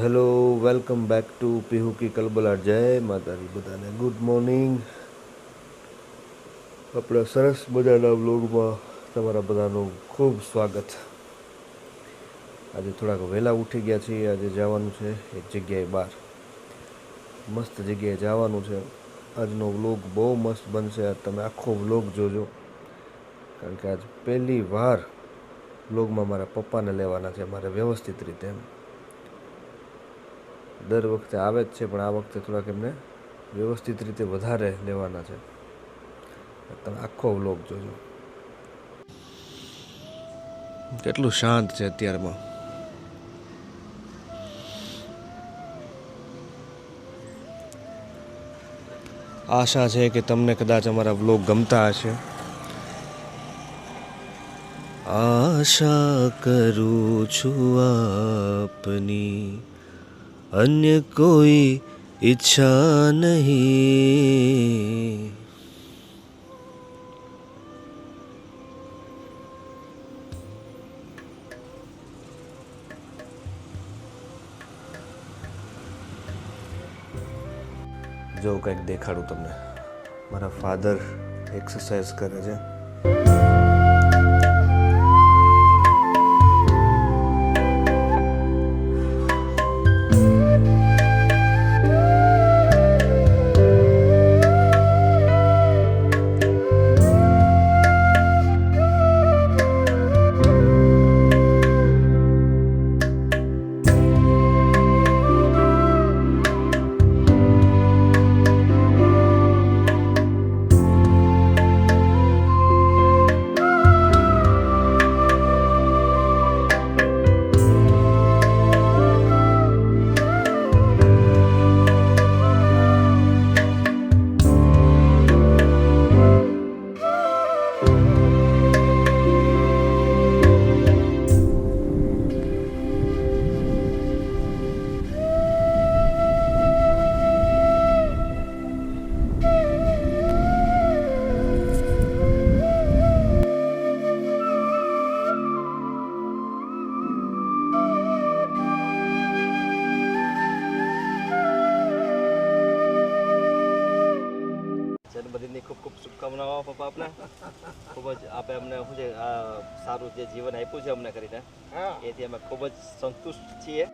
Hello, welcome back to Pihu કી કલબલા. જય માતાજી બધાને. Good morning. આપણા સરસ મજાના વ્લોગમાં તમારા બધાનું ખૂબ સ્વાગત. આજે થોડાક વહેલા ઉઠી ગયા છીએ. આજે જવાનું છે એક જગ્યાએ બહાર, મસ્ત જગ્યાએ જવાનું છે. આજનો વ્લોગ બહુ મસ્ત બનશે. આજ તમે આખો વ્લોગ જોજો, કારણ કે આજ પહેલી વાર વ્લોગમાં મારા પપ્પાને લેવાના છે, મારે વ્યવસ્થિત રીતે. એમ દર વખતે આવે જ છે, પણ આ વખતે થોડાક એમને વ્યવસ્થિત રીતે વધારે લેવાના છે. તમે આખો વ્લોગ જોજો. કેટલું શાંત છે અત્યારમાં. આશા છે કે તમને કદાચ અમારા વ્લોગ ગમતા હશે. આશા કરું છું આપની, અન્ય કોઈ ઈચ્છા નહીં. જો કંઈક દેખાડું તમને. મારા ફાધર એક્સરસાઇઝ કરે છે. જન્મદિનની ખૂબ ખૂબ શુભકામનાઓ પપ્પા. આપને ખૂબ જ આપે અમને શું છે આ સારું જે જીવન આપ્યું છે અમને કરીને, એથી અમે ખૂબ જ સંતુષ્ટ છીએ.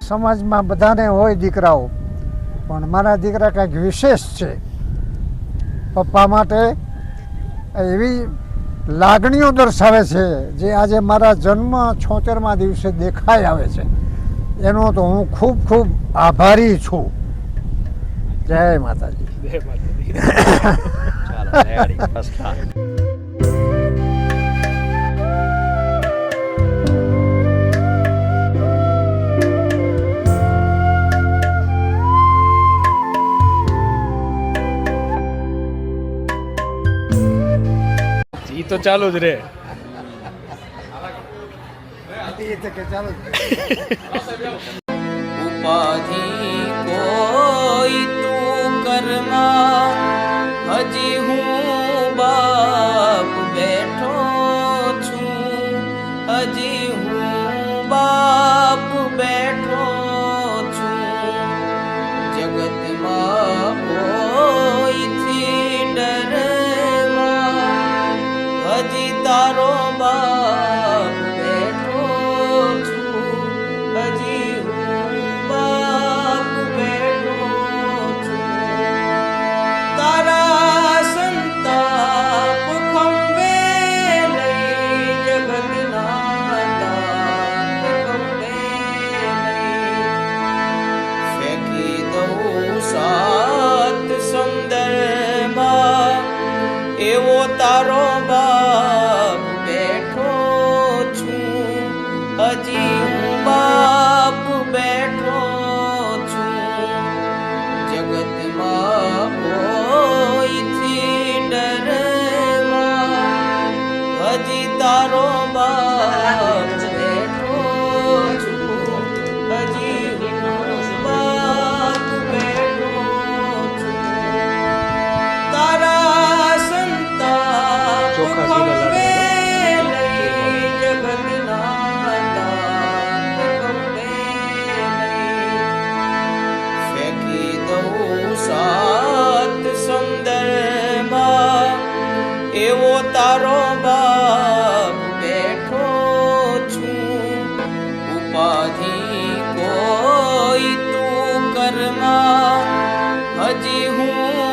સમાજમાં બધાને હોય દીકરાઓ, પણ મારા દીકરા કંઈક વિશેષ છે. પપ્પા માટે એવી લાગણીઓ દર્શાવે છે જે આજે મારા જન્મ 76મા દિવસે દેખાઈ આવે છે. એનો તો હું ખૂબ ખૂબ આભારી છું. જય માતાજી. જય માતાજી. ચાલો રેડી ફર્સ્ટ ક્લાસ. તો ચાલુ જ રે. ઉપાધિ કોઈ તું કરમાં, હજી હું બાપ બેઠો છું, હજી હું બાપ બેઠો છું. જગતમાં કોઈથી ડરમાં, હજી તારો બાપ બેઠો છું, હજી હું બાપ બેઠો છું. તારા સંતાપ ખંભે લઈ, જગતના તાપ ખંભે લઈ, ફેંકી દઉં સાત સમુદ્રમાં, એવો તારો બાપ બેઠો છું, હજી હું બાપ બેઠો છું. જગતમાં કોઈથી ડરમાં, હજી તારો બાપ બેઠો છું, હજી હું બાપ બેઠો છું. તારા તારો બાપ બેઠો છું ઉપાધિ કોઈ તું કરમાં હજી હું